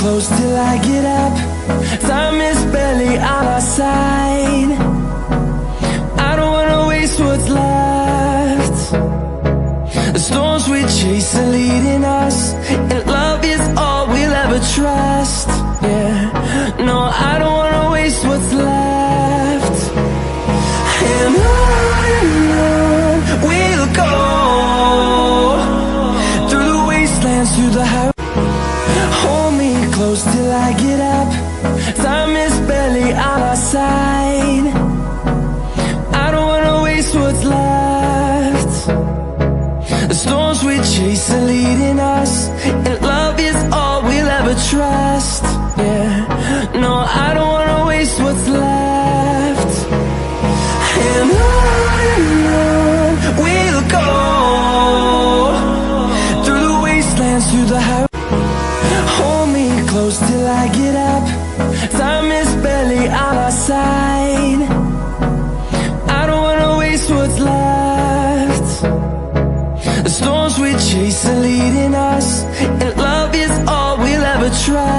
close till I get up. Time is barely on our side. I don't wanna waste what's left. The storms we chase are leading us, and love is all we'll ever trust. Yeah, no, I don't wanna waste what's left. And on we'll go, through the wastelands, through the highways. Hold me close till I get up. Time is barely on our side. I don't wanna waste what's left. The storms we chase are leading us, and love is all we'll ever trust. Yeah, no, I don't wanna waste what's left. And on we'll go, through the wastelands, through the highways. Hold me close till I get up. Time is barely on our side. I don't wanna waste what's left. The storms we chase are leading us, and love is all we'll ever try.